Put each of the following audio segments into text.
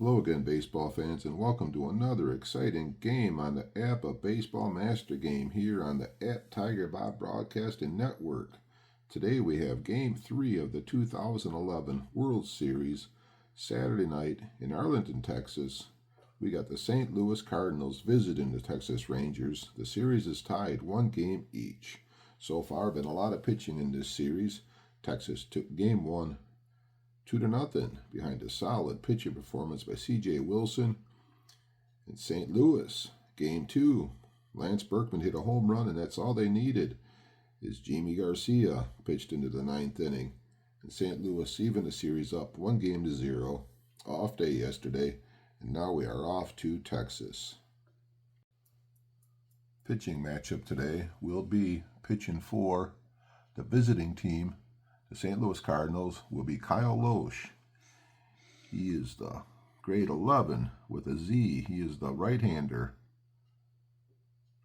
Hello again, baseball fans, and welcome to another exciting game on the Apba Baseball Master Game here on the Tigerbob Broadcasting Network. Today we have Game 3 of the 2011 World Series, Saturday night in Arlington, Texas. We got the St. Louis Cardinals visiting the Texas Rangers. The series is tied 1 game each. So far, been a lot of pitching in this series. Texas took Game 1 2-0 behind a solid pitching performance by C.J. Wilson. In St. Louis, Game 2, Lance Berkman hit a home run, and that's all they needed. As Jamie Garcia pitched into the 9th inning. In St. Louis, even the series up 1-0. Off day yesterday, and now we are off to Texas. Pitching matchup today will be pitching for the visiting team. The St. Louis Cardinals will be Kyle Lohse. He is the grade 11 with a Z. He is the right-hander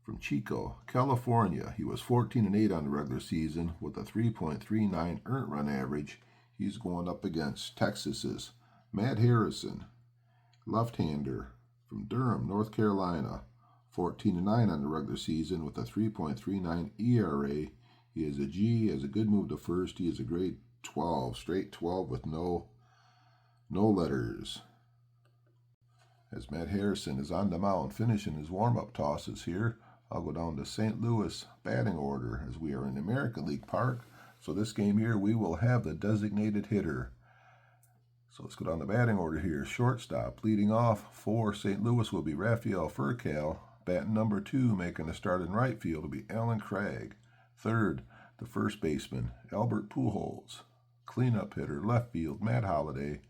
from Chico, California. He was 14-8 on the regular season with a 3.39 earned run average. He's going up against Texas's Matt Harrison, left-hander from Durham, North Carolina, 14-9 on the regular season with a 3.39 ERA. He is a G, has a good move to first. He is a grade 12, straight 12 with no letters. As Matt Harrison is on the mound finishing his warm-up tosses here, I'll go down to St. Louis batting order as we are in American League Park. So this game here, we will have the designated hitter. So let's go down the batting order here. Shortstop leading off for St. Louis will be Rafael Furcal. Batting number 2, making a start in right field will be Alan Craig. Third, the first baseman, Albert Pujols. Cleanup hitter, left field, Matt Holiday.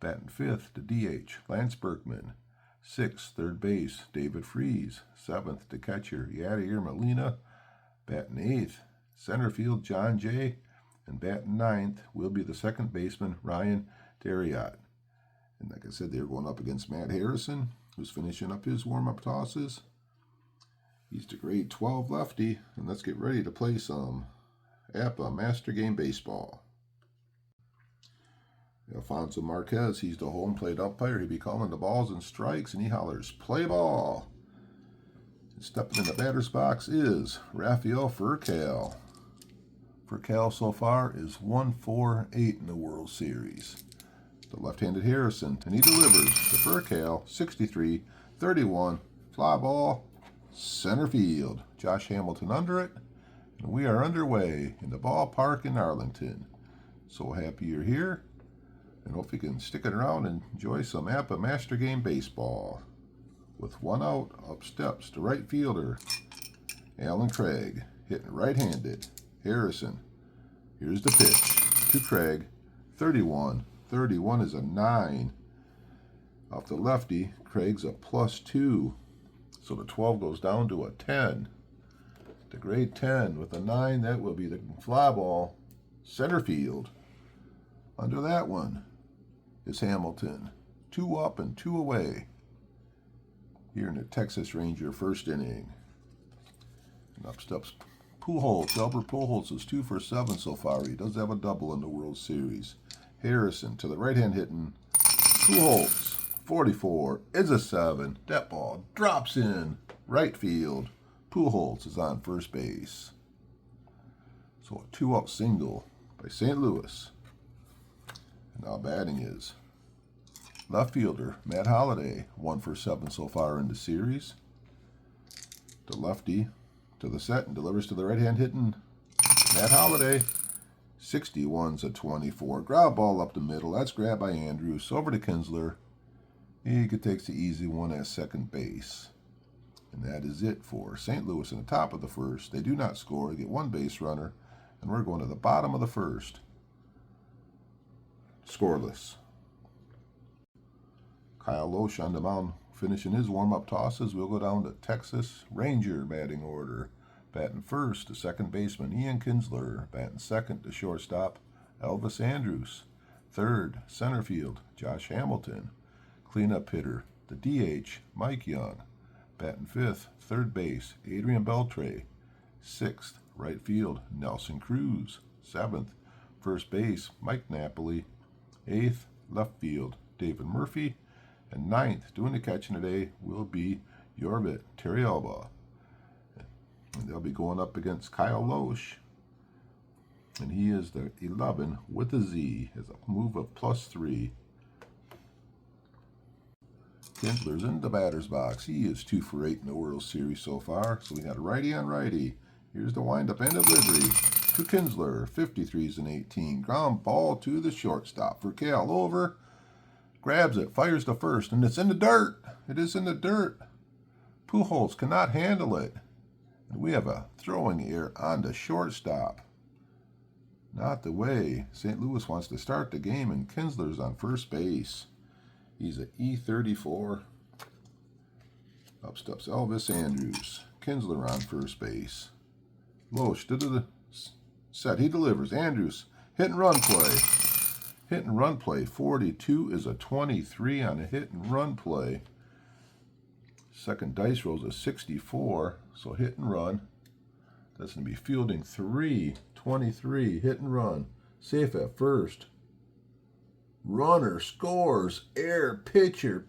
Batting 5th, the DH, Lance Berkman. 6th, third base, David Freese. 7th, the catcher, Yadier Molina. Batting 8th, center field, John Jay. And batting 9th will be the second baseman, Ryan Dariot. And like I said, they're going up against Matt Harrison, who's finishing up his warm-up tosses. He's the grade 12 lefty, and let's get ready to play some Apba Master Game Baseball. Alfonso Marquez, he's the home plate umpire. He'll be calling the balls and strikes, and he hollers, "Play ball!" And stepping in the batter's box is Rafael Furcal. Furcal so far is 1-4-8 in the World Series. The left-handed Harrison, and he delivers to Furcal, 63-31, fly ball, center field. Josh Hamilton under it, and we are underway in the ballpark in Arlington. So happy you're here, and hope you can stick it around and enjoy some Apba Master Game Baseball. With 1 out, up steps the right fielder, Alan Craig, hitting right-handed. Harrison, here's the pitch to Craig, 31. 31 is a 9. Off the lefty, Craig's a +2. So the 12 goes down to a 10. The grade 10 with a 9, that will be the fly ball, center field. Under that one is Hamilton. 2 up and 2 away here in the Texas Ranger first inning. And up steps Pujols. Albert Pujols is 2 for 7 so far. He does have a double in the World Series. Harrison to the right-hand hitting Pujols. 44 is a 7. That ball drops in right field. Pujols is on first base. So a 2-out single by St. Louis. And now batting is left fielder Matt Holiday, 1 for 7 so far in the series. The lefty to the set and delivers to the right-hand hitting Matt Holiday. 61's a 24. Ground ball up the middle. That's grabbed by Andrews. Over to Kinsler. He takes the easy one at second base. And that is it for St. Louis in the top of the first. They do not score. They get 1 base runner. And we're going to the bottom of the first. Scoreless. Kyle Lohse on the mound finishing his warm-up tosses. We'll go down to Texas Ranger batting order. Batting first, the second baseman, Ian Kinsler. Batting second, the shortstop, Elvis Andrus. Third, center field, Josh Hamilton. Cleanup hitter, the DH, Mike Young. Batting 5th, third base, Adrian Beltre. 6th, right field, Nelson Cruz. 7th, first base, Mike Napoli. 8th, left field, David Murphy. And ninth, doing the catching today, will be Yorbit Alba. And they'll be going up against Kyle Lohse. And he is the 11 with a Z, has a move of +3. Kinsler's in the batter's box. He is 2 for 8 in the World Series so far. So we got righty on righty. Here's the windup and delivery to Kinsler. 53s and 18. Ground ball to the shortstop for Cal. Over. Grabs it. Fires to first. And it's in the dirt. It is in the dirt. Pujols cannot handle it. And we have a throwing error on the shortstop. Not the way St. Louis wants to start the game. And Kinsler's on first base. He's an E34. Up steps Elvis Andrus. Kinsler on first base. Lohse to the set. He delivers. Andrus, hit and run play. Hit and run play. 42 is a 23 on a hit and run play. Second dice roll is a 64, so hit and run. That's going to be fielding 3, 23, hit and run. Safe at first. Runner scores. Air, pitcher,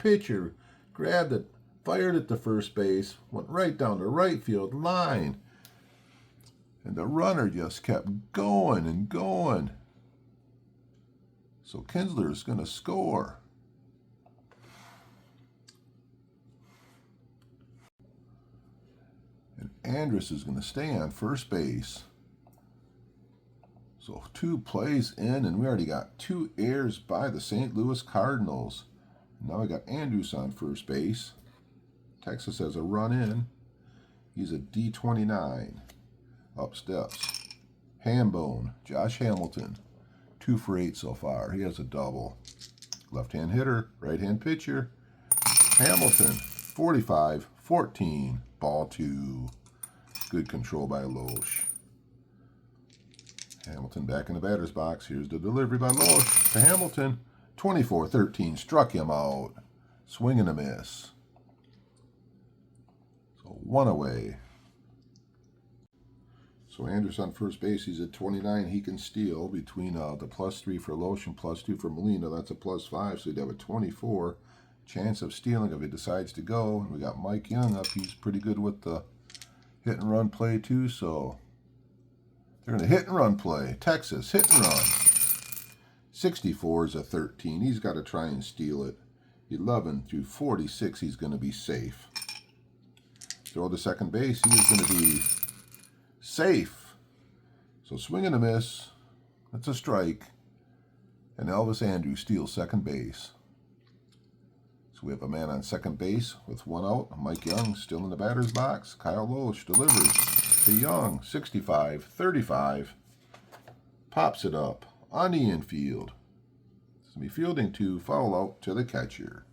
grabbed it, fired it to first base, went right down the right field line. And the runner just kept going and going. So Kinsler is going to score. And Andrus is going to stay on first base. So 2 plays in, and we already got 2 errors by the St. Louis Cardinals. Now we got Andrus on first base. Texas has a run in. He's a D29. Up steps Hambone, Josh Hamilton. 2 for 8 so far. He has a double. Left-hand hitter, right-hand pitcher. Hamilton, 45, 14, ball 2. Good control by Lohse. Hamilton back in the batter's box. Here's the delivery by Lohse to Hamilton. 24-13, struck him out. Swing and a miss. So 1 away. So Andrus on first base, he's at 29. He can steal between the +3 for Lohse and +2 for Molina. That's a +5, so he'd have a 24 chance of stealing if he decides to go. And we got Mike Young up. He's pretty good with the hit and run play too, so they're going to hit and run play. Texas, hit and run. 64 is a 13. He's got to try and steal it. 11 through 46, he's going to be safe. Throw to second base, he is going to be safe. So swing and a miss. That's a strike. And Elvis Andrus steals second base. So we have a man on second base with 1 out. Mike Young still in the batter's box. Kyle Lohse delivers to Young. 65-35. Pops it up on the infield. It's going to be fielding 2. Foul out to the catcher.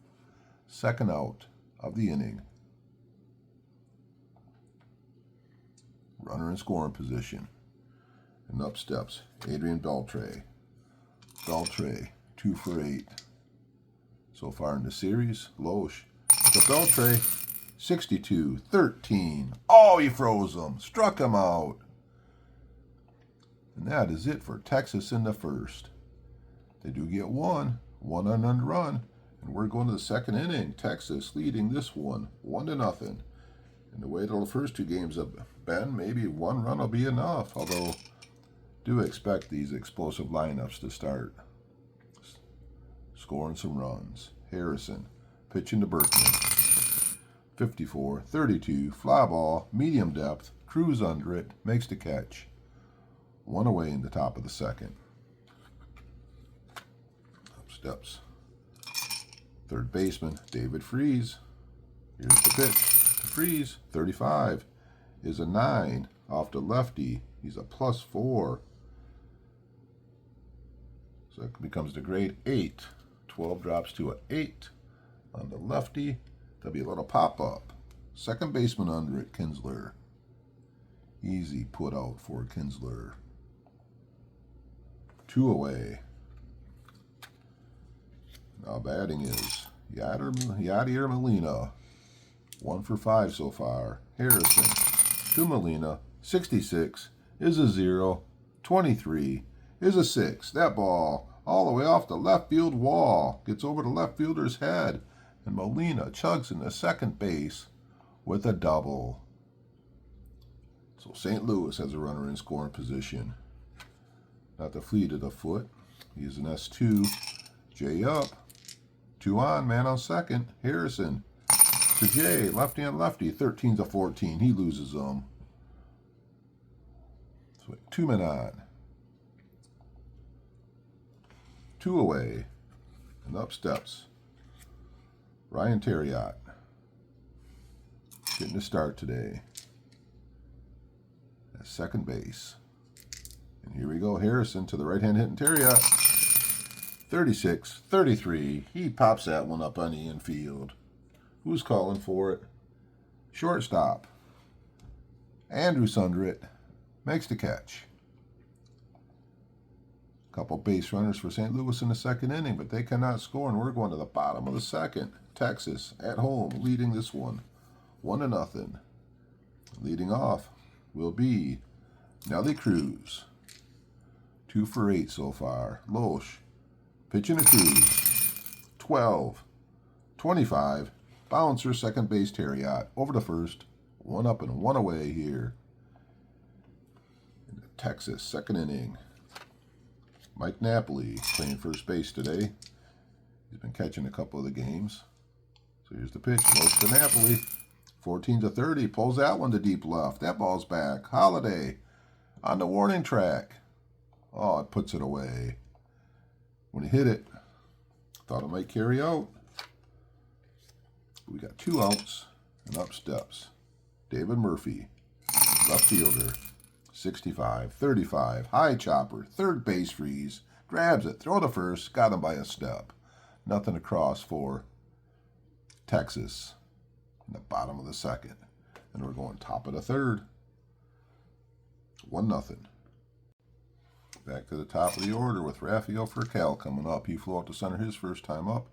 Second out of the inning. Runner in scoring position. And up steps Adrian Beltre. Beltre, 2 for 8. So far in the series, Lohse to Beltre, 62-13. Oh, he froze him. Struck him out. And that is it for Texas in the first. They do get one unearned run. And we're going to the second inning. Texas leading this one 1-0. And the way the first 2 games have been, maybe 1 run will be enough. Although, do expect these explosive lineups to start scoring some runs. Harrison pitching to Berkman. 54-32. Fly ball, medium depth. Cruz under it, makes the catch. 1 away in the top of the second. Up steps third baseman David Freese. Here's the pitch to Freese. 35 is a 9 off the lefty. He's a +4. So it becomes the grade 8. 12 drops to an 8 on the lefty. There'll be a little pop-up. Second baseman under it, Kinsler. Easy put out for Kinsler. 2 away. Now batting is Yadier Molina. 1 for 5 so far. Harrison to Molina. 66 is a 0. 23 is a 6. That ball all the way off the left field wall. Gets over the left fielder's head. And Molina chugs into second base with a double. So St. Louis has a runner in scoring position. Not the fleet of the foot. He's an S2. J up. 2 on, man on second. Harrison to J. Lefty on lefty. 13-14. He loses them. So 2 men on. 2 away. And up steps Ryan Terriot. Getting a start today. At second base. And here we go. Harrison to the right hand hitting Terriot. 36-33. He pops that one up on the infield. Who's calling for it? Shortstop. Andrews under it. Makes the catch. Couple base runners for St. Louis in the second inning, but they cannot score, and we're going to the bottom of the second. Texas at home leading this one 1-0. Leading off will be Nelly Cruz. 2 for 8 so far. Lohse pitching to Cruz. 12-25. Bouncer, second base, Terriot. Over to first. 1 up and 1 away here. In the Texas second inning. Mike Napoli playing first base today. He's been catching a couple of the games. So here's the pitch. Lohse to Napoli. 14-30. Pulls that one to deep left. That ball's back. Holiday on the warning track. Oh, it puts it away. When he hit it, thought it might carry out. We got 2 outs and up steps David Murphy, left fielder. 65-35. High chopper. Third base freeze. Grabs it. Throw to first. Got him by a step. Nothing across for Texas in the bottom of the second. And we're going top of the third. 1-0. Back to the top of the order with Rafael Furcal coming up. He flew out to center his first time up.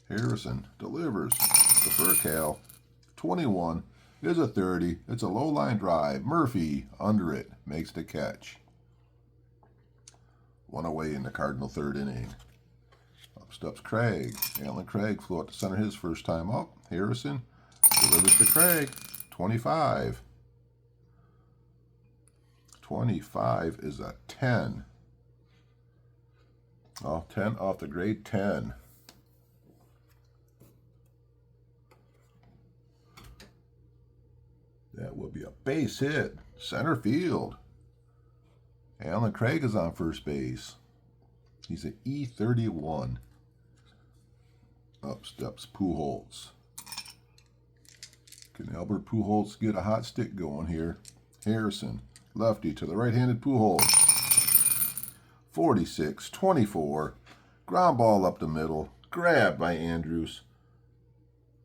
Harrison delivers to Furcal. 21 is a 30. It's a low line drive. Murphy under it makes the catch. 1 away in the Cardinal third inning. Up steps Craig. Alan Craig flew out to center his first time up. Harrison delivers to Craig. 25. 25 is a 10. Oh, 10 off the grade 10. That will be a base hit. Center field. Alan Craig is on first base. He's an E31. Up steps Pujols. Can Albert Pujols get a hot stick going here? Harrison, lefty to the right-handed Pujols. 46-24. Ground ball up the middle. Grabbed by Andrews.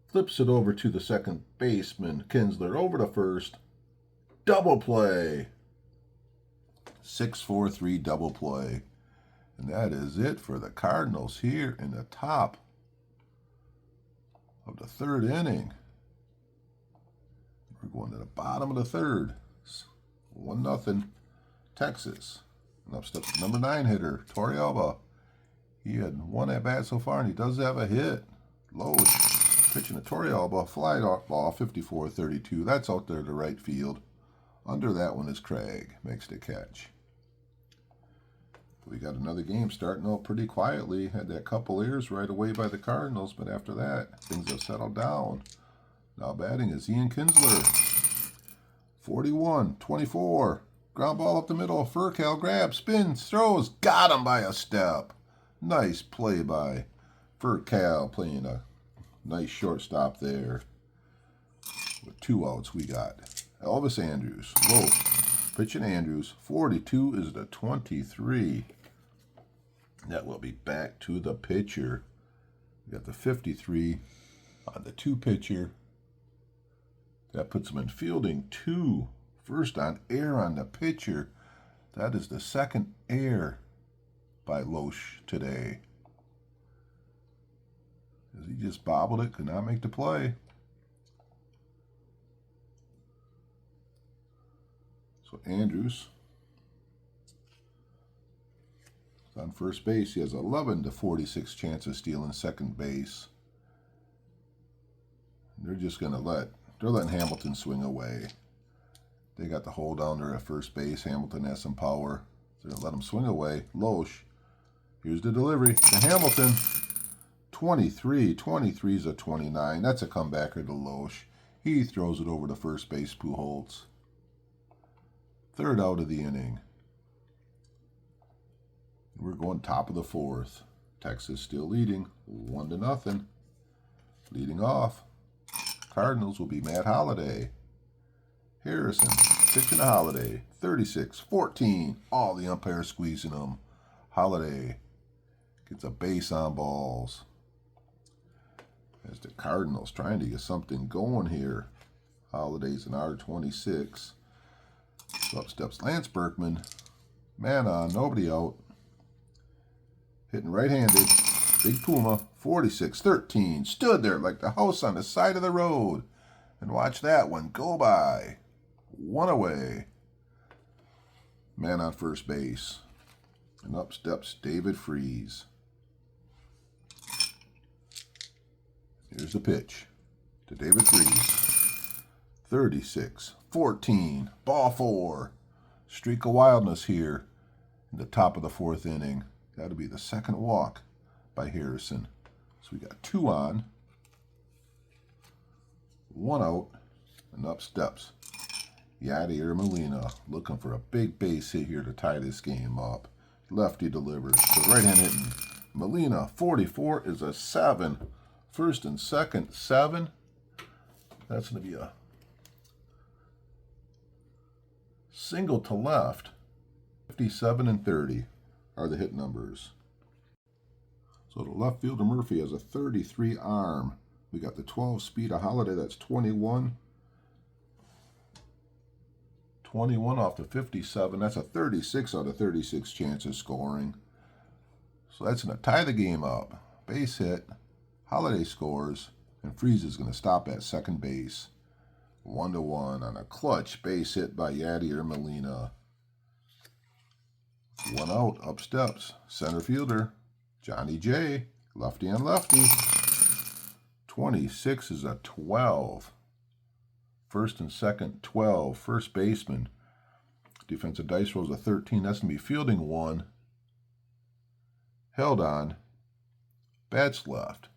Flips it over to the second baseman, Kinsler, over to first. Double play. 6-4-3 double play. And that is it for the Cardinals here in the top of the third inning. We're going to the bottom of the third. 1-0 Texas. And up steps the number 9 hitter, Torrealba. He had 1 at bat so far, and he does have a hit. Lohse pitching a Torrealba, fly ball, 54-32. That's out there to right field. Under that one is Craig, makes the catch. We got another game starting out pretty quietly. Had that couple errors right away by the Cardinals, but after that, things have settled down. Now batting is Ian Kinsler. 41-24. Ground ball up the middle. Furcal grabs, spins, throws. Got him by a step. Nice play by Furcal, playing a nice shortstop there. With 2 outs, we got Elvis Andrews. Whoa. Pitching Andrews. 42 is the 23. That will be back to the pitcher. We got the 53 on the 2 pitcher. That puts him in fielding 2. First on air on the pitcher. That is the second air by Lohse today. As he just bobbled it, could not make the play. So Andrews on first base. He has 11-46 chance of stealing second base. They're just going to they're letting Hamilton swing away. They got the hole down there at first base. Hamilton has some power. They're going to let him swing away. Lohse. Here's the delivery to Hamilton. 23. 23 is a 29. That's a comebacker to Lohse. He throws it over to first base, Pujols. Third out of the inning. We're going top of the fourth. Texas still leading 1-0. Leading off, Cardinals will be Matt Holiday. Harrison pitching to Holiday. 36-14. All the umpires squeezing him. Holiday gets a base on balls. As the Cardinals trying to get something going here. Holiday's an R26. So up steps Lance Berkman. Man on, nobody out. Hitting right-handed. Big Puma, 46-13. Stood there like the house on the side of the road. And watch that one go by. One away. Man on first base. And up steps David Freese. Here's the pitch to David Freese. 36-14. Ball 4. Streak of wildness here in the top of the fourth inning. Got to be the second walk by Harrison. So we got 2 on. 1 out. And up steps Yadier Molina. Looking for a big base hit here to tie this game up. Lefty delivers to the right hand hitting. Molina, 44 is a 7. First and second, 7. That's going to be a single to left. 57 and 30 are the hit numbers. So the left fielder Murphy has a 33 arm. We got the 12 speed of Holiday. That's 21. 21 off the 57. That's a 36 out of 36 chance of scoring. So that's going to tie the game up. Base hit. Holiday scores. And Freese is going to stop at second base. 1-1 on a clutch base hit by Yadier Molina. 1 out. Up steps center fielder Johnny J. Lefty on lefty. 26 is a 12. First and second, 12. First baseman. Defensive dice rolls a 13. That's going to be fielding 1. Held on. Bats left.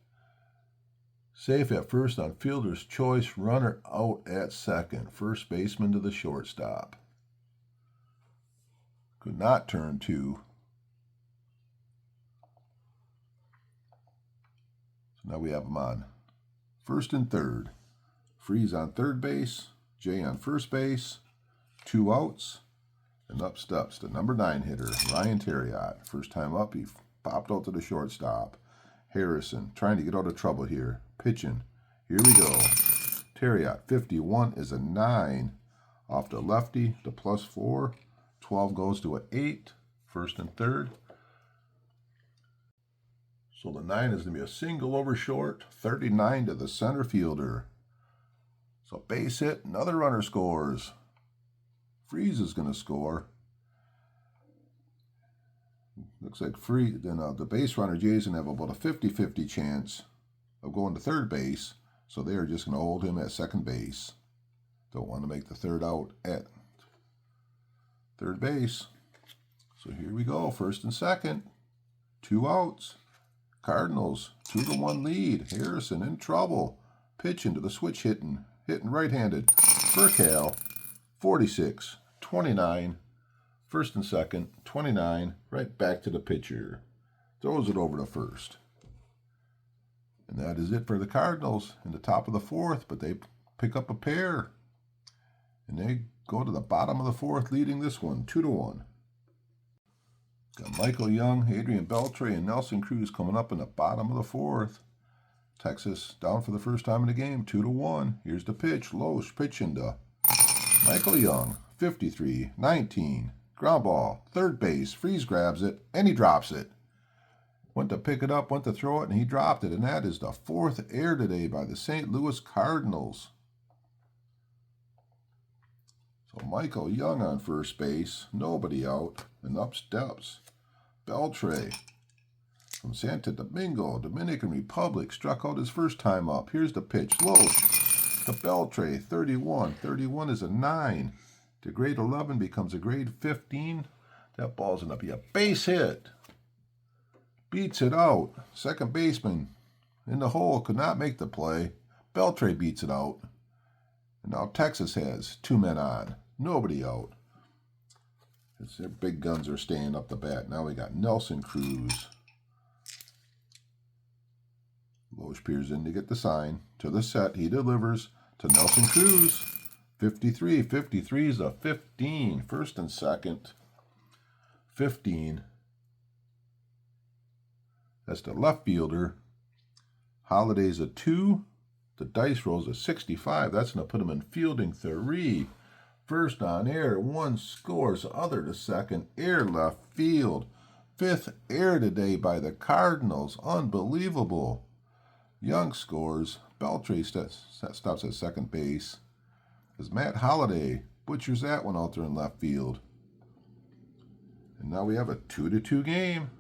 Safe at first on fielder's choice. Runner out at second. First baseman to the shortstop. Could not turn 2. So now we have them on first and third. Freese on third base. Jay on first base. 2 outs. And up steps the number 9 hitter, Ryan Terriot. First time up, he popped out to the shortstop. Harrison trying to get out of trouble here. Pitching. Here we go. Terriot, 51 is a 9. Off to lefty, to +4. 12 goes to an 8. First and third. So the 9 is going to be a single over short. 39 to the center fielder. So base hit, another runner scores. Freese is going to score. Looks like the base runner Jay's going to have about a 50-50 chance of going to third base. So they are just going to hold him at second base. Don't want to make the third out at third base. So here we go. First and second. 2 outs. Cardinals, 2-1 lead. Harrison in trouble. Pitching to the switch hitting right-handed. Burkale, 46-29. First and second, 29. Right back to the pitcher. Throws it over to first. And that is it for the Cardinals in the top of the fourth, but they pick up a pair. And they go to the bottom of the fourth, leading this one 2-1. Got Michael Young, Adrian Beltre, and Nelson Cruz coming up in the bottom of the fourth. Texas down for the first time in the game, 2-1. Here's the pitch. Lohse pitching to Michael Young, 53-19. Ground ball, third base. Freese grabs it, and he drops it. Went to pick it up, went to throw it, and he dropped it. And that is the 4th error today by the St. Louis Cardinals. So Michael Young on first base, nobody out, and up steps Beltre from Santo Domingo, Dominican Republic, struck out his first time up. Here's the pitch. Lohse to Beltre, 31. 31 is a 9. To grade 11 becomes a grade 15. That ball's going to be a base hit. Beats it out. Second baseman in the hole could not make the play. Beltre beats it out. And now Texas has 2 men on. Nobody out. Their big guns are staying up the bat. Now we got Nelson Cruz. Lohse peers in to get the sign. To the set, he delivers to Nelson Cruz. 53. 53 is a 15. First and second. 15. That's the left fielder. Holiday's a 2. The dice rolls a 65. That's going to put him in fielding 3. First on air. 1 scores. Other to second. Air left field. 5th air today by the Cardinals. Unbelievable. Young scores. Beltre stops at second base. As Matt Holiday butchers that one out there in left field. And now we have a 2-2 game.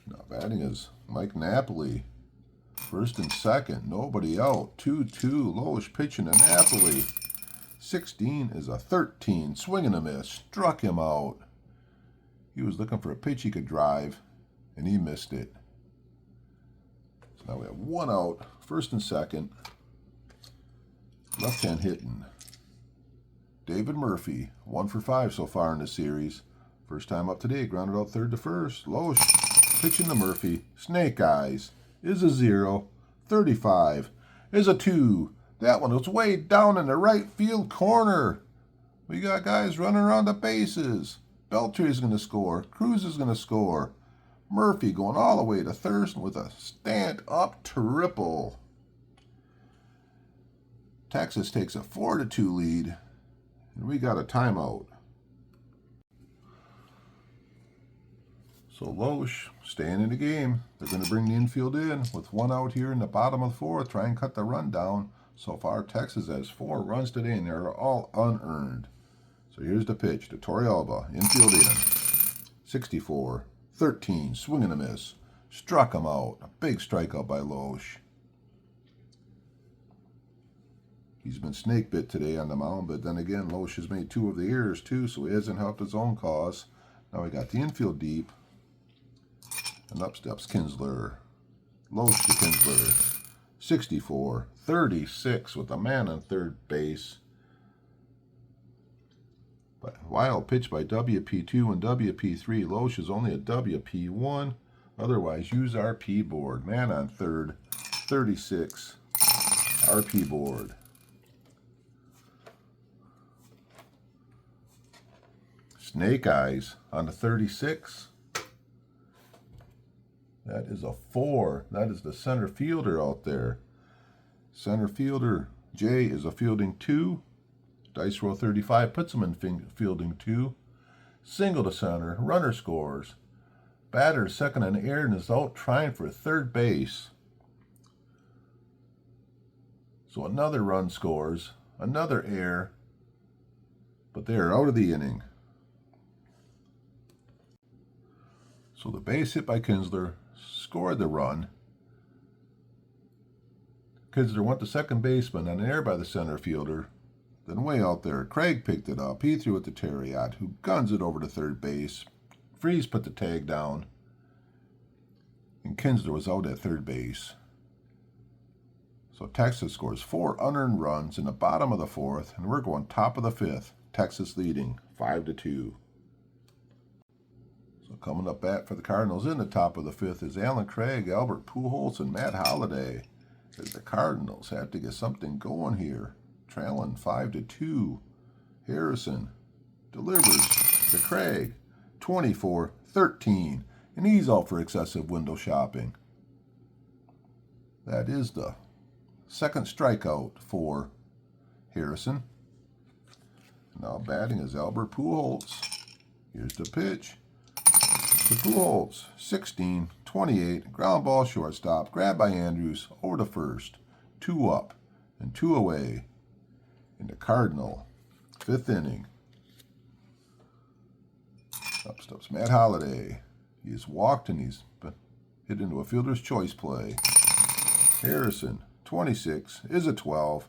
Now batting is Mike Napoli. First and second. Nobody out. 2-2. Lohse pitching to Napoli. 16 is a 13. Swing and a miss. Struck him out. He was looking for a pitch he could drive, and he missed it. So now we have 1 out, first and second. Left-hand hitting. David Murphy, 1 for 5 so far in the series. First time up today, grounded out third to first. Lohse pitching to Murphy. Snake eyes is a 0. 35 is a 2. That one was way down in the right field corner. We got guys running around the bases. Beltre is going to score. Cruz is going to score. Murphy going all the way to third with a stand-up triple. Texas takes a 4-2 lead, and we got a timeout. So Lohse staying in the game. They're going to bring the infield in with 1 out here in the bottom of the 4th. Try and cut the run down. So far, Texas has 4 runs today, and they're all unearned. So here's the pitch to Alba. Infield in. 64. 13. Swing and a miss. Struck him out. A big strikeout by Lohse. He's been snake bit today on the mound, but then again, Lohse has made 2 of the errors too, so he hasn't helped his own cause. Now we got the infield deep. And up steps Kinsler. Lohse to Kinsler. 64. 36 with a man on third base. Wild pitch by WP2 and WP3. Lohse is only a WP1. Otherwise, use RP board. Man on third. 36. RP board. Snake eyes on the 36. That is a 4. That is the center fielder out there. Center fielder Jay is a fielding 2. Dice roll 35 puts him in fielding 2. Single to center. Runner scores. Batter second on air and is out trying for third base. So another run scores. Another error. But they are out of the inning. So the base hit by Kinsler scored the run. Kinsler went to second baseman on an error by the center fielder. Then way out there, Craig picked it up. He threw it to Terriot, who guns it over to third base. Freeze put the tag down. And Kinsler was out at third base. So Texas scores 4 unearned runs in the bottom of the 4th, and we're going top of the 5th. Texas leading 5-2. So coming up bat for the Cardinals in the top of the 5th is Alan Craig, Albert Pujols, and Matt Holiday. As the Cardinals have to get something going here. Trailing 5-2. Harrison delivers to Craig. 24-13. And he's out for excessive window shopping. That is the second strikeout for Harrison. Now batting is Albert Pujols. Here's the pitch. To Pujols. 16-28. Ground ball shortstop. Grabbed by Andrews. Over to first. 2 up and 2 away. In the Cardinal 5th inning. Up steps Matt Holiday. He has walked and he's hit into a fielder's choice play. Harrison, 26, is a 12.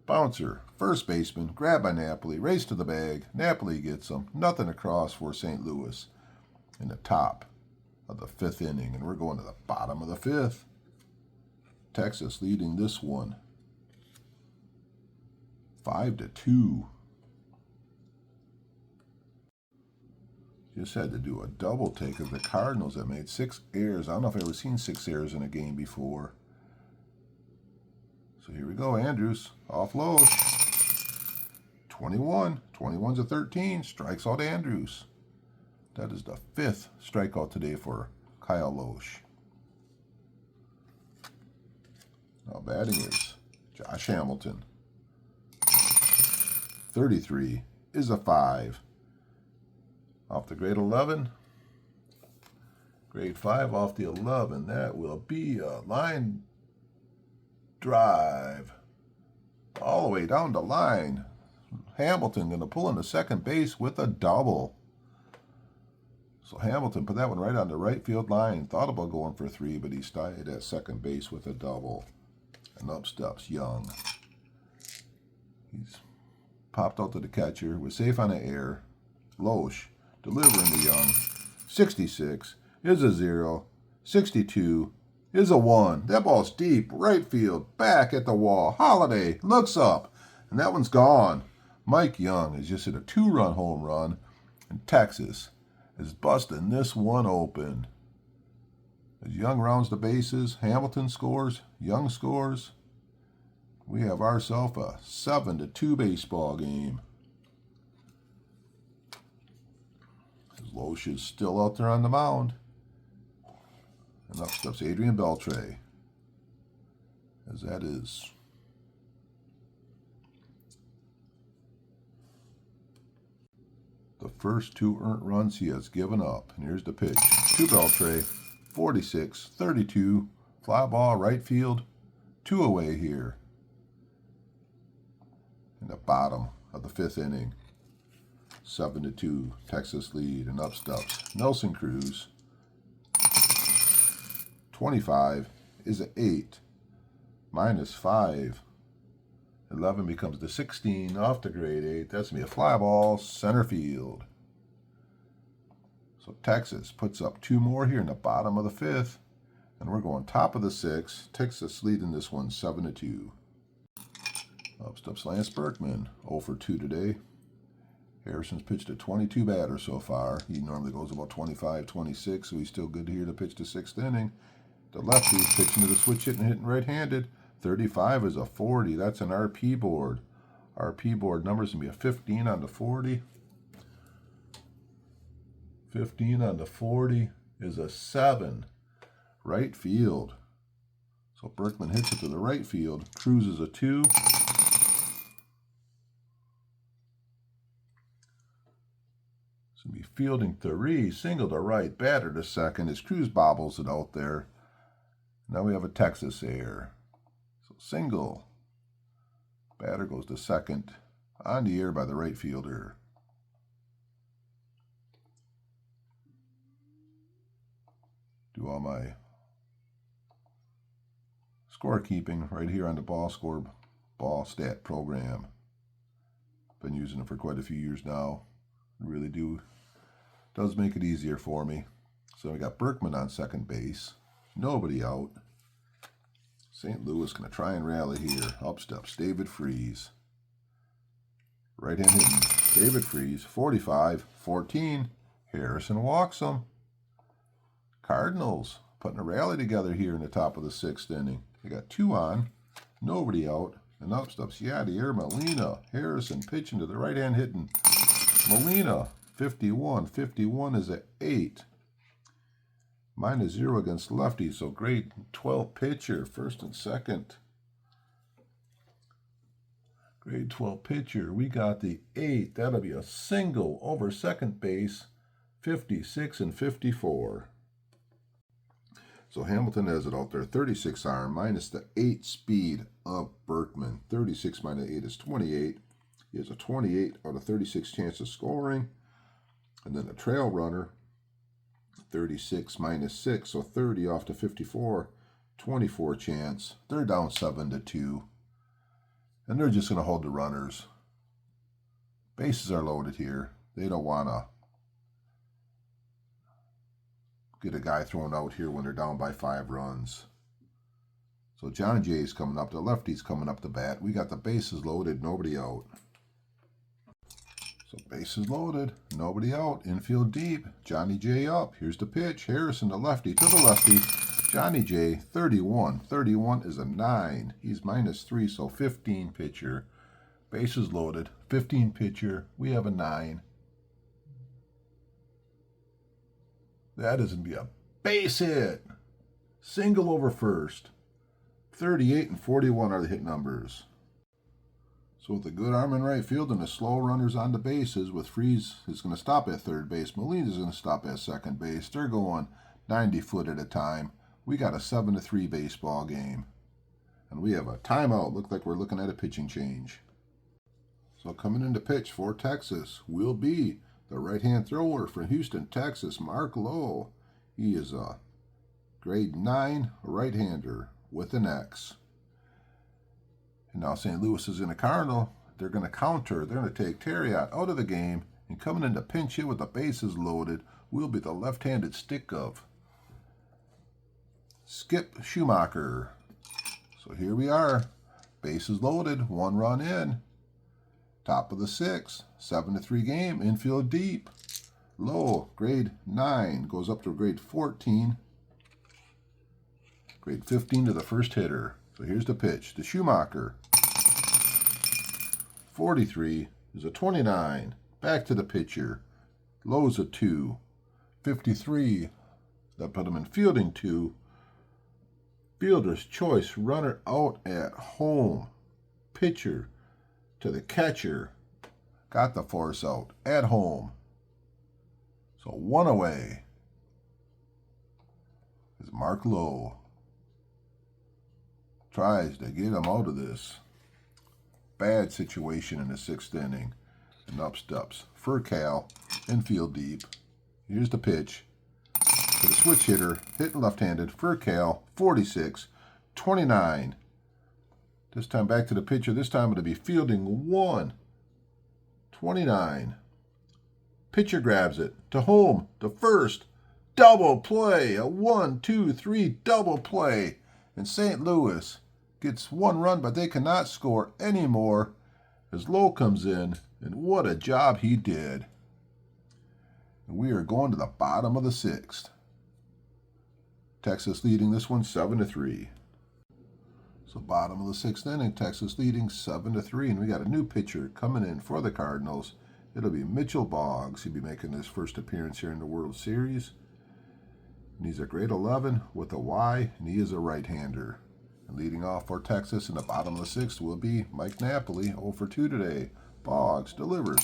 Bouncer, first baseman, grabbed by Napoli, race to the bag. Napoli gets him. Nothing across for St. Louis in the top of the 5th inning. And we're going to the bottom of the 5th. Texas leading this one 5-2. Just had to do a double take of the Cardinals that made 6 errors. I don't know if I've ever seen 6 errors in a game before. So here we go, Andrews, off Lohse. 21. 21's a 13. Strikes out Andrews. That is the 5th strikeout today for Kyle Lohse. Now batting is Josh Hamilton. 33 is a 5. Off the grade 11. Grade 5 off the 11. That will be a line drive all the way down the line. Hamilton going to pull into second base with a double. So Hamilton put that one right on the right field line. Thought about going for 3, but he stayed at second base with a double. And up steps Young. He's popped out to the catcher. Was safe on the air. Lohse delivering to Young. 66 is a 0. 62 is a 1. That ball's deep, right field, back at the wall. Holiday looks up, and that one's gone. Mike Young has just hit a 2-run home run, and Texas is busting this one open. As Young rounds the bases, Hamilton scores, Young scores. We have ourselves a 7-2 baseball game. As Lohse is still out there on the mound. And up steps Adrian Beltre. As that is the first 2 earned runs he has given up. And here's the pitch to Beltre. 46, 32, fly ball right field, 2 away here. In the bottom of the 5th inning. 7-2, Texas lead, and up steps Nelson Cruz. 25 is an 8, -5. 11 becomes the 16 off the grade 8. That's going to be a fly ball, center field. So Texas puts up 2 more here in the bottom of the 5th. And we're going top of the 6th. Texas leading this one 7-2. Up steps Lance Berkman, 0 for 2 today. Harrison's pitched a 22 batter so far. He normally goes about 25, 26, so he's still good here to pitch the 6th inning. The lefty's pitching to the switch hitting right-handed. 35 is a 40. That's an RP board. RP board number's going to be a 15 on the 40. 15 on the 40 is a 7. Right field. So Berkman hits it to the right field. Cruz is a 2. It's going to be fielding 3. Single to right. Batter to second as Cruz bobbles it out there. Now we have a Texas air. So single. Batter goes to second. On the air by the right fielder. Do all my scorekeeping right here on the ball stat program. Been using it for quite a few years now. Really does make it easier for me. So we got Berkman on second base. Nobody out. St. Louis going to try and rally here. Up steps David Freese. Right hand hitting David Freese. 45, 14. Harrison walks him. Cardinals putting a rally together here in the top of the 6th inning. They got 2 on, nobody out, and up steps Yadier Molina. Harrison pitching to the right hand hitting Molina. 51. 51 is an 8. -0 against lefty, so grade 12 pitcher, first and second. Grade 12 pitcher, we got the 8. That'll be a single over second base, 56 and 54. So Hamilton has it out there, 36 arm minus the 8 speed of Berkman. 36 minus 8 is 28. He has a 28 out of 36 chance of scoring. And then the trail runner 36 minus 6, so 30 off to 54. 24 chance. They're down 7-2. And they're just going to hold the runners. Bases are loaded here. They don't want to get a guy thrown out here when they're down by 5 runs. So John Jay's coming up. The lefty's coming up to bat. We got the bases loaded. Nobody out. So bases loaded. Nobody out. Infield deep. Johnny J up. Here's the pitch. Harrison, the lefty, to the lefty. Johnny J, 31. 31 is a 9. He's -3, so 15 pitcher. Bases loaded. 15 pitcher. We have a 9. That is going to be a base hit. Single over first. 38 and 41 are the hit numbers. So with a good arm in right field and the slow runners on the bases, with Freeze is going to stop at third base, Molina is going to stop at second base. They're going 90 foot at a time. We got a 7-3 baseball game. And we have a timeout. Look like we're looking at a pitching change. So coming into pitch for Texas will be the right-hand thrower from Houston, Texas, Mark Lohse. He is a grade 9 right-hander with an X. And now St. Louis is in a Cardinal. They're going to counter. They're going to take Terriot out of the game. And coming into pinch hit with the bases loaded will be the left-handed stick of Skip Schumacher. So here we are. Bases loaded. 1 run in. Top of the 6th. 7-3 game. Infield deep. Low. Grade 9. Goes up to grade 14. Grade 15 to the first hitter. So here's the pitch. To Schumacher. 43 is a 29. Back to the pitcher. Lohse a 2. 53. That put him in fielding 2. Fielder's choice, runner out at home. Pitcher to the catcher. Got the force out at home. So 1 away is Mark Lohse. Tries to get him out of this bad situation in the 6th inning. And up steps Furcal, infield deep. Here's the pitch. To the switch hitter, hitting left-handed, Furcal, 46, 29. This time back to the pitcher. This time it'll be fielding 1, 29. Pitcher grabs it to home, to first. Double play, a 1-2-3 double play. And St. Louis gets 1 run, but they cannot score anymore as Lohse comes in. And what a job he did. And we are going to the bottom of the 6th. Texas leading this one 7-3. So bottom of the 6th inning, Texas leading 7-3. And we got a new pitcher coming in for the Cardinals. It'll be Mitchell Boggs. He'll be making his first appearance here in the World Series. And he's a grade 11 with a Y, and he is a right-hander. And leading off for Texas in the bottom of the 6th will be Mike Napoli, 0 for 2 today. Boggs delivers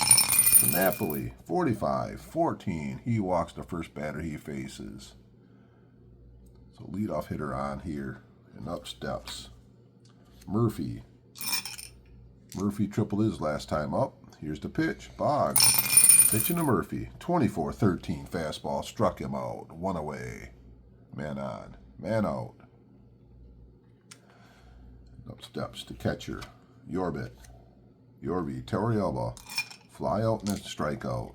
to Napoli, 45-14. He walks the first batter he faces. So leadoff hitter on here, and up steps Murphy. Murphy tripled his last time up. Here's the pitch. Boggs pitching to Murphy. 24-13 fastball. Struck him out. 1 away. Man on. Man out. Up steps to catcher. Yorvie. Torrealba. Fly out and a strikeout.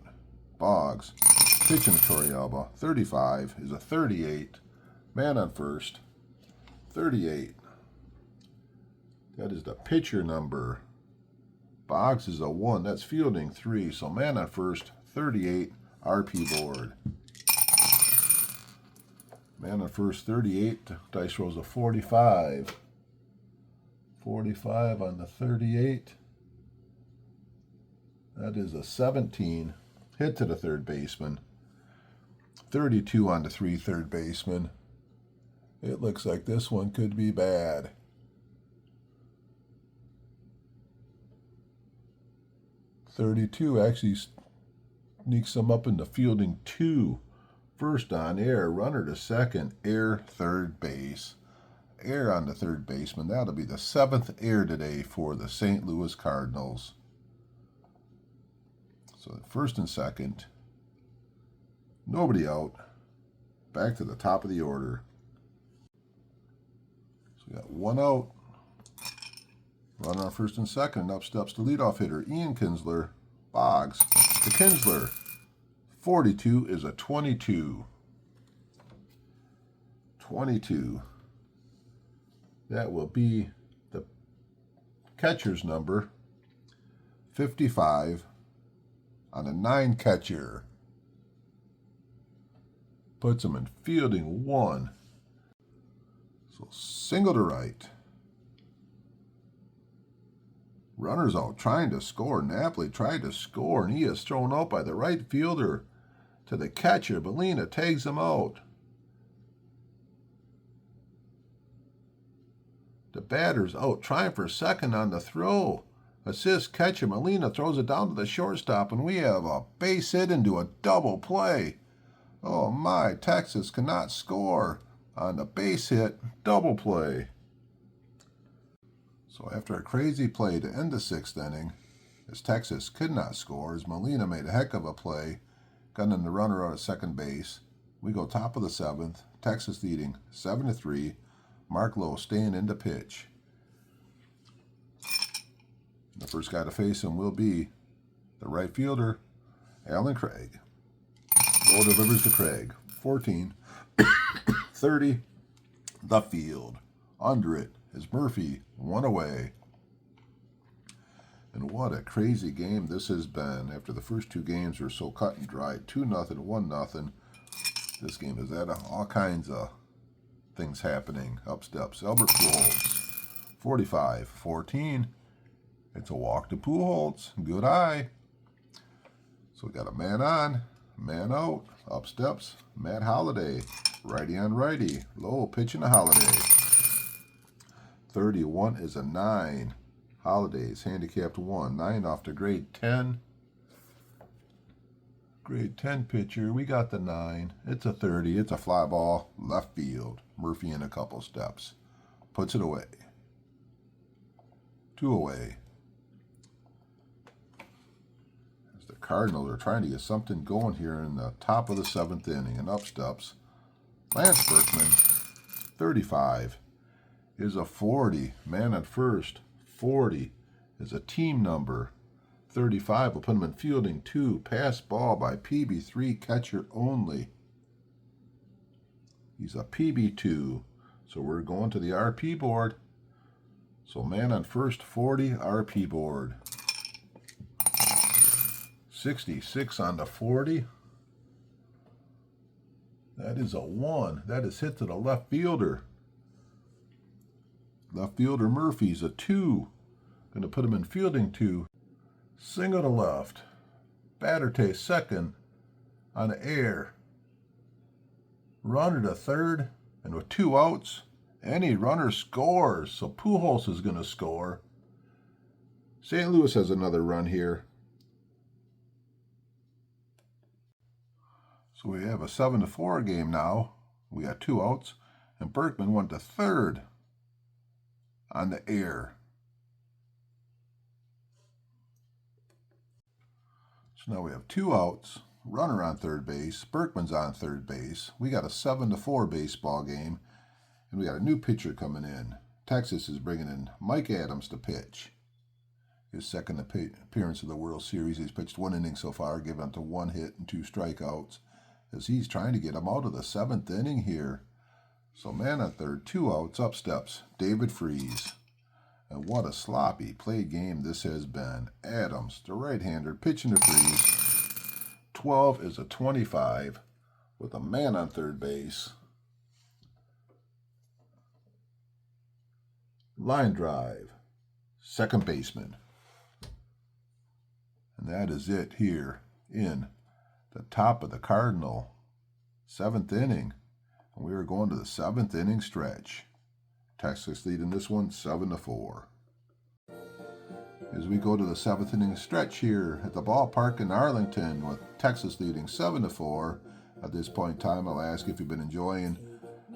Boggs pitching to Torrealba. 35 is a 38. Man on first. 38. That is the pitcher number. Boggs is a 1. That's fielding 3. So man on first, 38. RP board. Man on first, 38. Dice rolls a 45. 45 on the 38. That is a 17. Hit to the third baseman. 32 on the 3 third baseman. It looks like this one could be bad. 32 actually sneaks him up into fielding 2. First on air, runner to second, air third base. Air on the third baseman. That'll be the 7th air today for the St. Louis Cardinals. So first and second. Nobody out. back to the top of the order. So we got one out. Runner on first and second, and up steps the leadoff hitter, Ian Kinsler. Boggs to Kinsler. 42 is a 22. 22. That will be the catcher's number. 55 on a 9 catcher. Puts him in fielding 1. So single to right. Runners out trying to score. Napoli tried to score, and he is thrown out by the right fielder to the catcher. Molina tags him out. The batter's out trying for second on the throw. Assist catcher Molina throws it down to the shortstop, and we have a base hit into a double play. Oh my, Texas cannot score on the base hit double play. So after a crazy play to end the 6th inning, as Texas could not score, as Molina made a heck of a play, gunning the runner out of second base, we go top of the 7th, Texas leading 7-3, Mark Lohse staying in to pitch. The first guy to face him will be the right fielder, Alan Craig. Low delivers to Craig. 14, 30, the field. Under it is Murphy, 1 away. And what a crazy game this has been. After the first 2 games were so cut and dry, 2-0, 1-0. This game has had all kinds of things happening. Up steps Albert Pujols, 45, 14. It's a walk to Pujols. Good eye. So we got a man on, man out. Up steps Matt Holiday. Righty on righty. Low pitching to Holiday. 31 is a 9. Holiday's handicapped 1. 9 off to grade 10. Grade 10 pitcher. We got the 9. It's a 30. It's a fly ball. Left field. Murphy in a couple steps. Puts it away. 2 away. As the Cardinals are trying to get something going here in the top of the 7th inning. And up steps Lance Berkman. 35 is a 40. Man at first. 40 is a team number. 35 will put him in fielding 2. Pass ball by PB3, catcher only. He's a PB2. So we're going to the RP board. So man on first, 40, RP board. 66 on the 40. That is a 1. That is hit to the left fielder. Left fielder Murphy's a 2. Going to put him in fielding 2. Single to left. Batter takes second on the air. Runner to third. And with 2 outs, any runner scores. So Pujols is going to score. St. Louis has another run here. So we have a 7-4 game now. We got 2 outs. And Berkman went to third on the air. So now we have 2 outs, runner on third base, Berkman's on third base. We got a 7-4 baseball game, and we got a new pitcher coming in. Texas is bringing in Mike Adams to pitch. His second appearance of the World Series. He's pitched 1 inning so far, given up to 1 hit and 2 strikeouts, as he's trying to get him out of the 7th inning here. So man on third, 2 outs, up steps David Freese. And what a sloppy play game this has been. Adams, the right-hander, pitching to Freese. 12 is a 25 with a man on third base. Line drive, second baseman. And that is it here in the top of the Cardinal 7th inning. And we are going to the 7th inning stretch. Texas leading this one 7-4. As we go to the 7th inning stretch here at the ballpark in Arlington, with Texas leading 7-4. At this point in time, I'll ask if you've been enjoying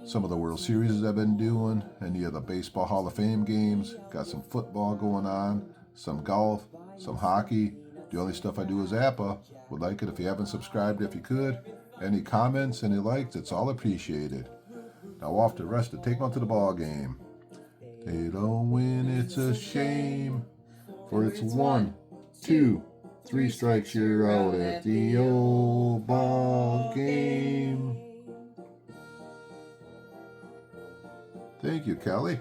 some of the World Series I've been doing, any of the Baseball Hall of Fame games. Got some football going on, some golf, some hockey. The only stuff I do is Apba. Would like it if you haven't subscribed, if you could. Any comments, any likes, it's all appreciated. Now off to rest to take on to the ball game. They don't win, it's a shame. For it's 1, 2, 3 strikes, you're out at the old ball game. Thank you, Kelly.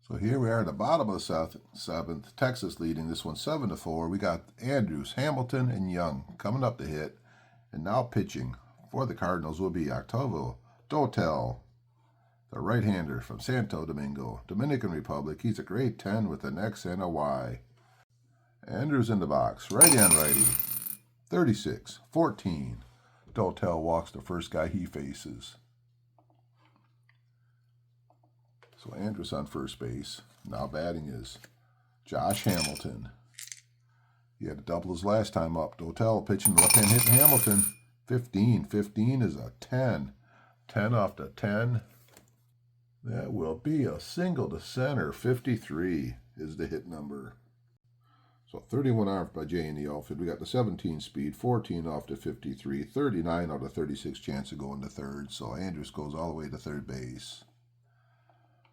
So here we are at the bottom of the seventh. Texas leading this one 7-4. We got Andrews, Hamilton, and Young coming up to hit. And now pitching for the Cardinals will be Octavio Dotel, the right-hander from Santo Domingo, Dominican Republic. He's a grade 10 with an X and a Y. Andrews in the box, right and righty. 36-14. Dotel walks the first guy he faces. So Andrews on first base. Now batting is Josh Hamilton. He had a double his last time up. Dotel pitching the left-hand hitting Hamilton. 15. 15 is a 10. 10 off the 10. That will be a single to center. 53 is the hit number. So 31 armed by Jay in the outfield. We got the 17 speed, 14 off to 53, 39 out of 36 chance of going to third. So Andrews goes all the way to third base.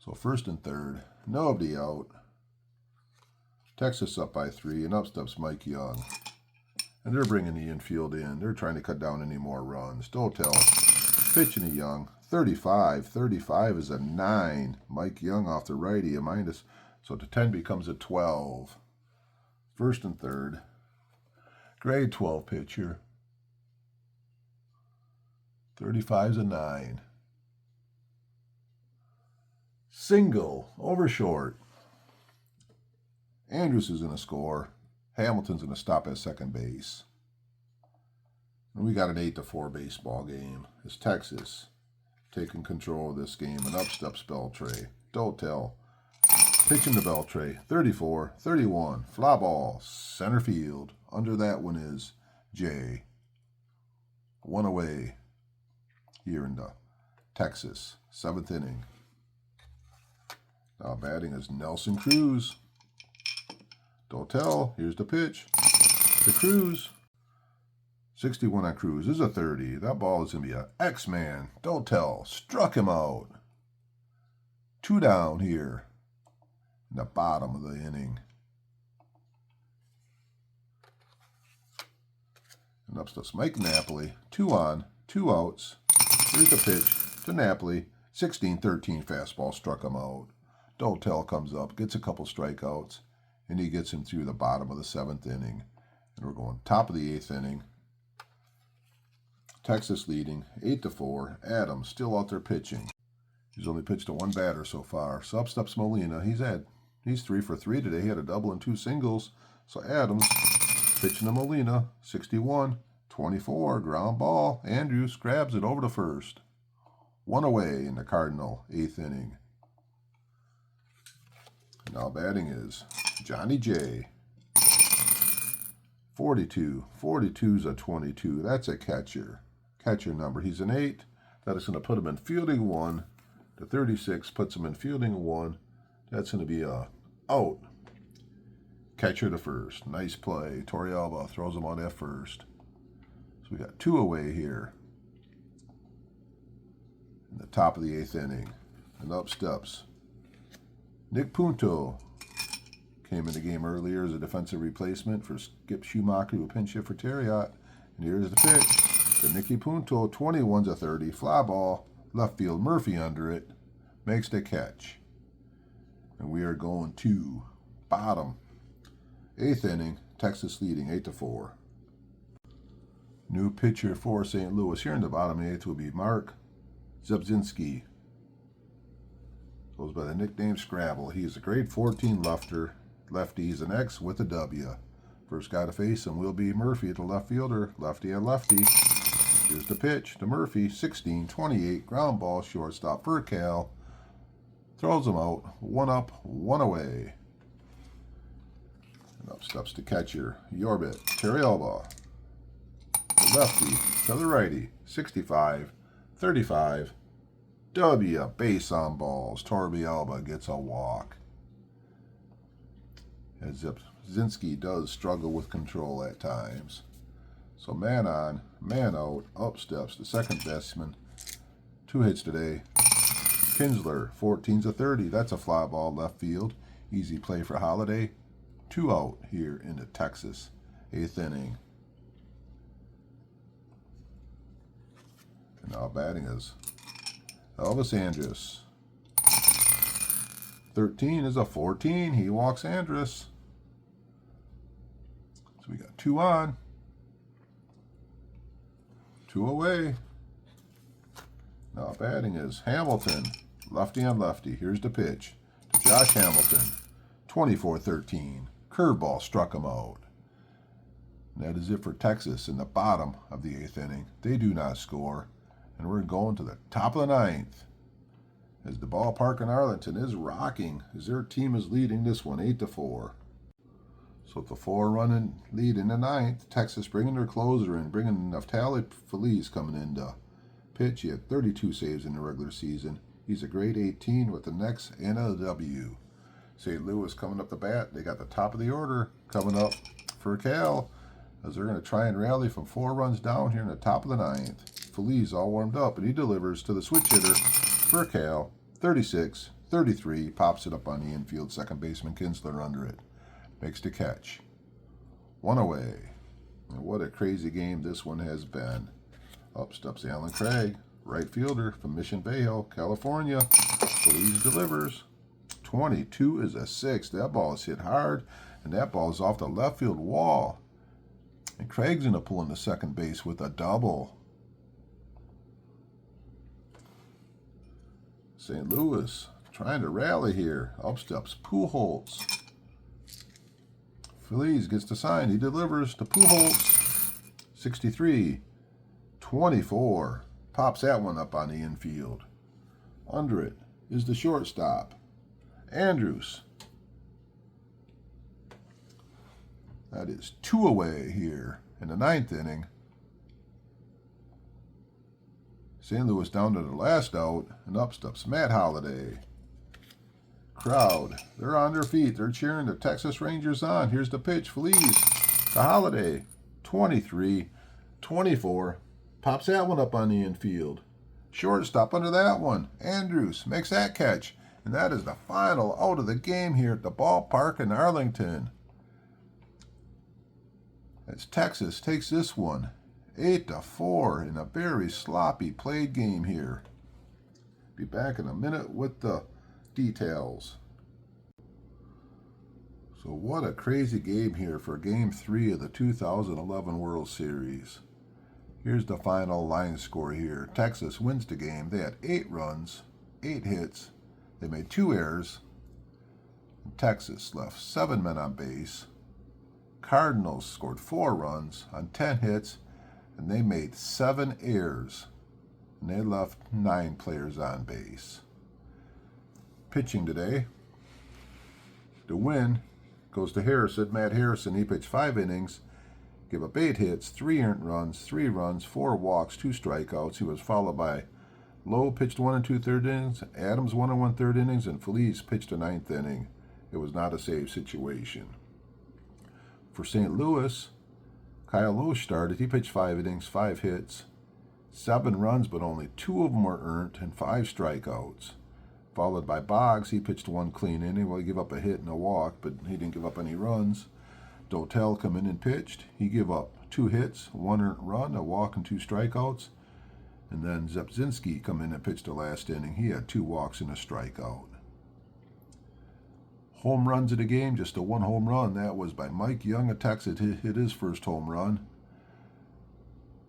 So first and third, nobody out. Texas up by 3, and up steps Mike Young. And they're bringing the infield in. They're trying to cut down any more runs. Dotel pitching to Young. 35. 35 is a 9. Mike Young off the righty, a minus. So the 10 becomes a 12. First and third. Grade 12 pitcher. 35 is a 9. Single, over short. Andrews is going to score. Hamilton's going to stop at second base. And we got an 8-4 baseball game. It's Texas taking control of this game. And up steps Beltre. Dotel pitching to Beltre. 34-31. Fly ball. Center field. Under that one is Jay. One away here in the Texas 7th inning. Now batting is Nelson Cruz. Dotel, here's the pitch. To Cruz. 61 on Cruz. This is a 30. That ball is going to be an X-Man. Dotel struck him out. 2 down here in the bottom of the inning. And up steps Mike Napoli. 2 on, 2 outs. Here's the pitch to Napoli. 16-13 fastball struck him out. Dotel comes up, gets a couple strikeouts, and he gets him through the bottom of the 7th inning. And we're going top of the 8th inning. Texas leading 8-4. Adams still out there pitching. He's only pitched to 1 batter so far. So up steps Molina. He's 3 for 3 today. He had a double and 2 singles. So Adams pitching to Molina. 61-24. Ground ball. Andrews grabs it over to first. 1 away in the Cardinal 8th inning. Now batting is Johnny J. 42. 42's a 22. That's a catcher. Catcher number. He's an 8. That is going to put him in fielding 1. The 36 puts him in fielding 1. That's going to be a out. Catcher to first. Nice play. Alba throws him on at first. So we got 2 away here in the top of the 8th inning. And up steps Nick Punto. Came in the game earlier as a defensive replacement for Skip Schumacher, who pinch hit for Terriot. And here's the pitch to Nicky Punto. 21's a 30. Fly ball. Left field. Murphy under it. Makes the catch. And we are going to bottom 8th inning. Texas leading 8-4. New pitcher for St. Louis. Here in the bottom 8th will be Mark Zebzinski. Goes by the nickname Scrabble. He is a grade 14 lefty. He's an X with a W. First guy to face him will be Murphy, the left fielder. Lefty and lefty. Here's the pitch to Murphy. 16-28. Ground ball. Shortstop for Cal. Throws him out. 1 up, 1 away. And up steps the catcher. Yorbit. Alba. Lefty to the righty. 65-35. W, base on balls. Alba gets a walk. As Zepzinski does struggle with control at times. So man on, man out, up steps the second baseman. 2 hits today. Kinsler, 14's a 30. That's a fly ball left field. Easy play for Holiday. 2 out here in the Texas 8th inning. And now batting is Elvis Andrus. 13 is a 14. He walks Andrus. So we got 2 on. 2 away. Now batting is Hamilton. Lefty on lefty. Here's the pitch to Josh Hamilton. 24-13. Curveball struck him out. And that is it for Texas in the bottom of the 8th inning. They do not score. And we're going to the top of the 9th. As the ballpark in Arlington is rocking, as their team is leading this one 8-4. So with the 4-run lead in the 9th, Texas bringing their closer in, bringing Naftali Feliz coming in to pitch. He had 32 saves in the regular season. He's a grade 18 with the next and a W. St. Louis coming up the bat. They got the top of the order coming up for Cal, as they're going to try and rally from 4 runs down here in the top of the 9th. Feliz all warmed up, and he delivers to the switch hitter for Cal. 36-33, pops it up on the infield. Second baseman Kinsler under it. Makes the catch. 1 away. And what a crazy game this one has been. Up steps Alan Craig, right fielder from Mission Viejo, California. Feliz delivers. 22 is a 6. That ball is hit hard, and that ball is off the left field wall. And Craig's going to pull into second base with a double. St. Louis trying to rally here. Up steps Pujols. Feliz gets the sign. He delivers to Pujols. 63-24. Pops that one up on the infield. Under it is the shortstop, Andrus. That is 2 away here in the 9th inning. St. Louis down to the last out, and up steps Matt Holiday. Crowd, they're on their feet. They're cheering the Texas Rangers on. Here's the pitch. Feliz to Holiday. 23-24. Pops that one up on the infield. Shortstop under that one. Andrus makes that catch. And that is the final out of the game here at the ballpark in Arlington. As Texas takes this one 8-4 in a very sloppy played game here. Be back in a minute with the details. So what a crazy game here for Game 3 of the 2011 World Series. Here's the final line score here. Texas wins the game. They had 8 runs, 8 hits. They made 2 errors. Texas left 7 men on base. Cardinals scored 4 runs on 10 hits, and they made 7 errors. And they left 9 players on base. Pitching today, the win goes to Harrison, Matt Harrison. He pitched 5 innings, gave up 8 hits, 3 earned runs, 3 runs, 4 walks, 2 strikeouts. He was followed by Lowe pitched 1 2/3 innings, Adams 1 1/3 innings, and Feliz pitched a 9th inning. It was not a save situation. For St. Louis, Kyle Lohse started. He pitched 5 innings, 5 hits, 7 runs, but only 2 of them were earned, and 5 strikeouts. Followed by Boggs. He pitched 1 clean inning. Well, he gave up a hit and a walk, but he didn't give up any runs. Dotel come in and pitched. He gave up 2 hits, 1 earned run, a walk, and 2 strikeouts. And then Zepzinski come in and pitched the last inning. He had 2 walks and a strikeout. Home runs of the game, just a 1 home run. That was by Mike Young of Texas. Hit his first home run.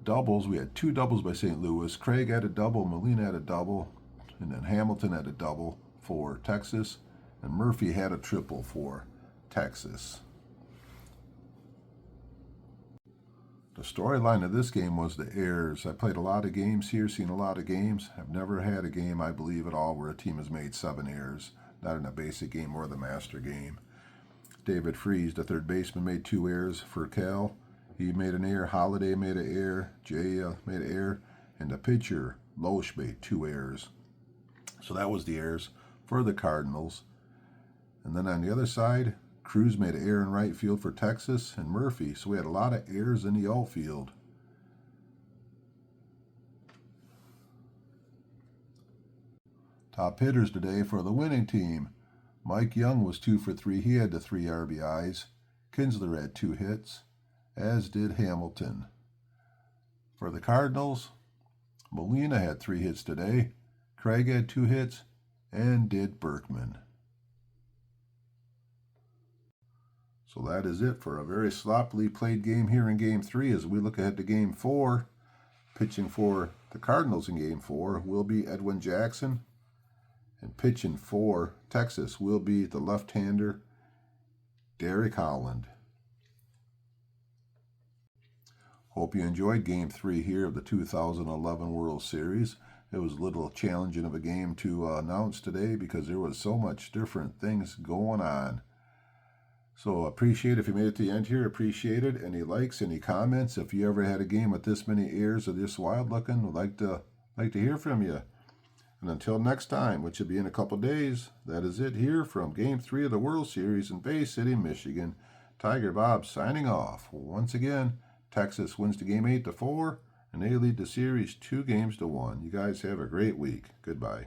Doubles, we had 2 doubles by St. Louis. Craig had a double, Molina had a double, and then Hamilton had a double for Texas, and Murphy had a triple for Texas. The storyline of this game was the errors. I played a lot of games here, seen a lot of games. I've never had a game, I believe, at all where a team has made 7 errors. Not in a basic game or the master game. David Freese, the third baseman, made 2 errors for Cal. He made an error. Holiday made an error. Jay made an error. And the pitcher, Lohse, made 2 errors. So that was the errors for the Cardinals. And then on the other side, Cruz made an error in right field for Texas and Murphy, so we had a lot of errors in the outfield. Top hitters today for the winning team. Mike Young was 2 for 3. He had the 3 RBIs. Kinsler had 2 hits, as did Hamilton. For the Cardinals, Molina had 3 hits today. Craig had 2 hits, and did Berkman. So that is it for a very sloppily played game here in Game 3 as we look ahead to Game 4. Pitching for the Cardinals in Game 4 will be Edwin Jackson. And pitching for Texas will be the left-hander Derek Holland. Hope you enjoyed Game 3 here of the 2011 World Series. It was a little challenging of a game to announce today because there was so much different things going on. So appreciate if you made it to the end here. Appreciate it. Any likes, any comments. If you ever had a game with this many errors or this wild looking, would like to hear from you. And until next time, which will be in a couple days, that is it here from Game 3 of the World Series in Bay City, Michigan. Tigerbob signing off. Once again, Texas wins the game 8-4, and they lead the series 2-1. You guys have a great week. Goodbye.